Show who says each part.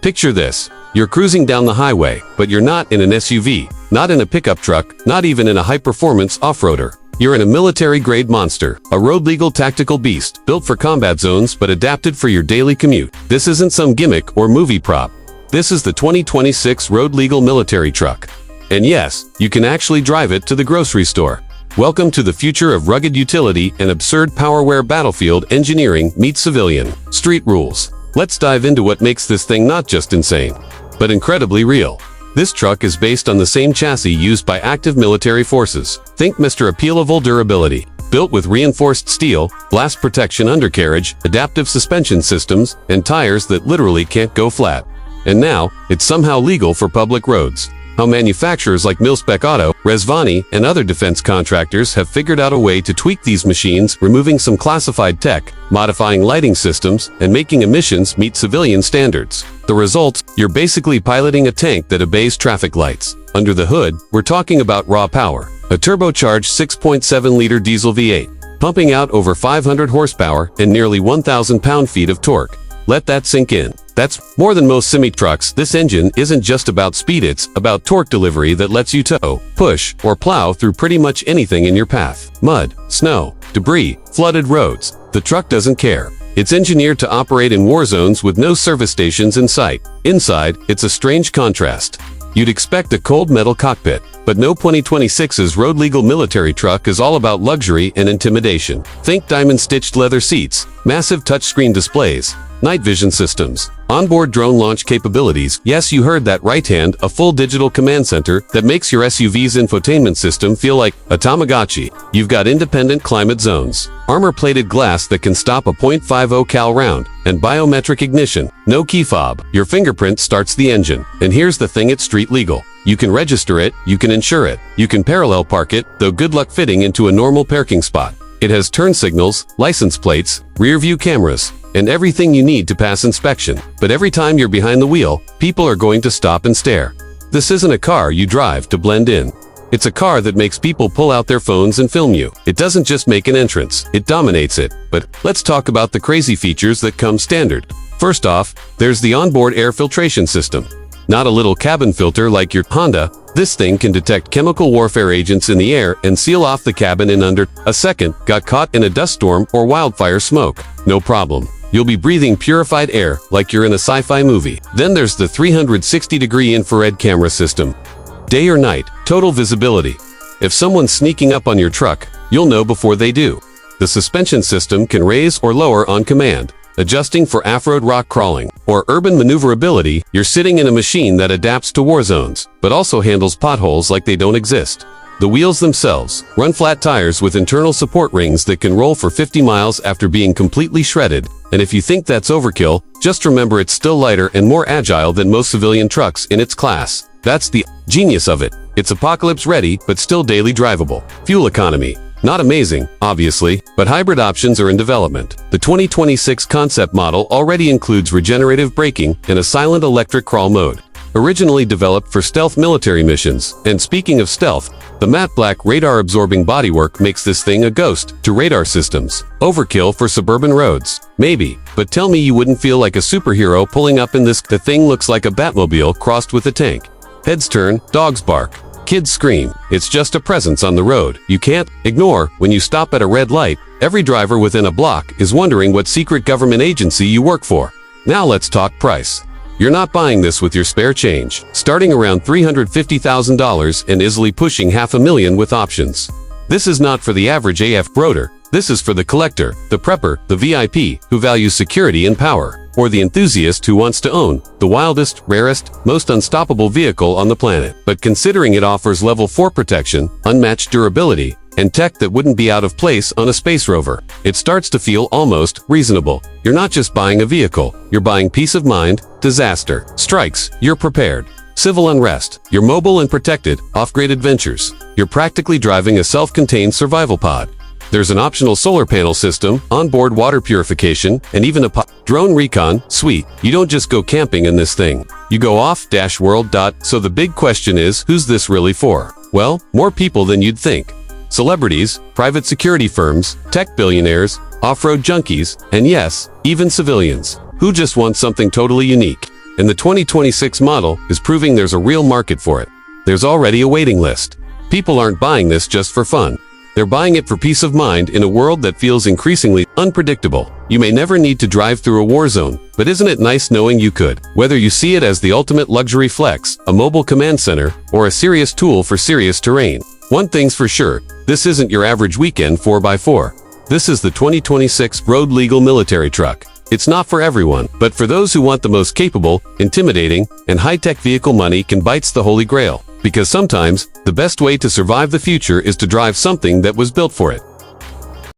Speaker 1: Picture this. You're cruising down the highway, but you're not in an SUV, not in a pickup truck, not even in a high-performance off-roader. You're in a military-grade monster, a road-legal tactical beast, built for combat zones but adapted for your daily commute. This isn't some gimmick or movie prop. This is the 2026 road-legal military truck. And yes, you can actually drive it to the grocery store. Welcome to the future of rugged utility and absurd powerware. Battlefield engineering meets civilian street rules. Let's dive into what makes this thing not just insane, but incredibly real. This truck is based on the same chassis used by active military forces. Think Mr. Appealable durability. Built with reinforced steel, blast protection undercarriage, adaptive suspension systems, and tires that literally can't go flat. And now, it's somehow legal for public roads. How manufacturers like Milspec Auto, Resvani, and other defense contractors have figured out a way to tweak these machines, removing some classified tech, modifying lighting systems, and making emissions meet civilian standards. The result? You're basically piloting a tank that obeys traffic lights. Under the hood, we're talking about raw power. A turbocharged 6.7-liter diesel V8, pumping out over 500 horsepower and nearly 1,000 pound-feet of torque. Let that sink in. That's more than most semi-trucks. This engine isn't just about speed, it's about torque delivery that lets you tow, push, or plow through pretty much anything in your path. Mud, snow, debris, flooded roads. The truck doesn't care. It's engineered to operate in war zones with no service stations in sight. Inside, it's a strange contrast. You'd expect a cold metal cockpit, but no. 2026's road-legal military truck is all about luxury and intimidation. Think diamond-stitched leather seats, massive touchscreen displays, night vision systems, onboard drone launch capabilities. Yes, you heard that right, hand, a full digital command center that makes your SUV's infotainment system feel like a Tamagotchi. You've got independent climate zones, armor-plated glass that can stop a .50 cal round, and biometric ignition. No key fob. Your fingerprint starts the engine. And here's the thing, it's street legal. You can register it, you can insure it, you can parallel park it, though good luck fitting into a normal parking spot. It has turn signals, license plates, rear-view cameras, and everything you need to pass inspection. But every time you're behind the wheel, people are going to stop and stare. This isn't a car you drive to blend in. It's a car that makes people pull out their phones and film you. It doesn't just make an entrance, it dominates it. But let's talk about the crazy features that come standard. First off, there's the onboard air filtration system. Not a little cabin filter like your Honda. This thing can detect chemical warfare agents in the air and seal off the cabin in under a second. Got caught in a dust storm or wildfire smoke? No problem. You'll be breathing purified air like you're in a sci-fi movie. Then there's the 360-degree infrared camera system. Day or night, total visibility. If someone's sneaking up on your truck, you'll know before they do. The suspension system can raise or lower on command, adjusting for off-road rock crawling or urban maneuverability. You're sitting in a machine that adapts to war zones, but also handles potholes like they don't exist. The wheels themselves run flat tires with internal support rings that can roll for 50 miles after being completely shredded. And if you think that's overkill, just remember it's still lighter and more agile than most civilian trucks in its class. That's the genius of it. It's apocalypse ready, but still daily drivable. Fuel economy. Not amazing, obviously, but hybrid options are in development. The 2026 concept model already includes regenerative braking and a silent electric crawl mode. Originally developed for stealth military missions. And speaking of stealth, the matte black radar-absorbing bodywork makes this thing a ghost to radar systems. Overkill for suburban roads? Maybe, but tell me you wouldn't feel like a superhero pulling up in this. The thing looks like a Batmobile crossed with a tank. Heads turn, dogs bark, kids scream. It's just a presence on the road you can't ignore. When you stop at a red light, every driver within a block is wondering what secret government agency you work for. Now let's talk price. You're not buying this with your spare change. Starting around $350,000 and easily pushing $500,000 with options. This is not for the average AF broder. This is for the collector, the prepper, the VIP, who values security and power, or the enthusiast who wants to own the wildest, rarest, most unstoppable vehicle on the planet. But considering it offers level 4 protection, unmatched durability, and tech that wouldn't be out of place on a space rover, it starts to feel almost reasonable. You're not just buying a vehicle, you're buying peace of mind. Disaster strikes, you're prepared. Civil unrest, you're mobile and protected. Off-grid adventures, you're practically driving a self-contained survival pod. There's an optional solar panel system, onboard water purification, and even a drone recon. Sweet, you don't just go camping in this thing. You go off-world. So the big question is, who's this really for? Well, more people than you'd think. Celebrities, private security firms, tech billionaires, off-road junkies, and yes, even civilians, who just want something totally unique. and the 2026 model is proving there's a real market for it. There's already a waiting list. People aren't buying this just for fun. They're buying it for peace of mind in a world that feels increasingly unpredictable. You may never need to drive through a war zone, but isn't it nice knowing you could? Whether you see it as the ultimate luxury flex, a mobile command center, or a serious tool for serious terrain, one thing's for sure, this isn't your average weekend 4x4. This is the 2026 road legal military truck. It's not for everyone, but for those who want the most capable, intimidating, and high-tech vehicle money can bites the holy grail. Because sometimes, the best way to survive the future is to drive something that was built for it.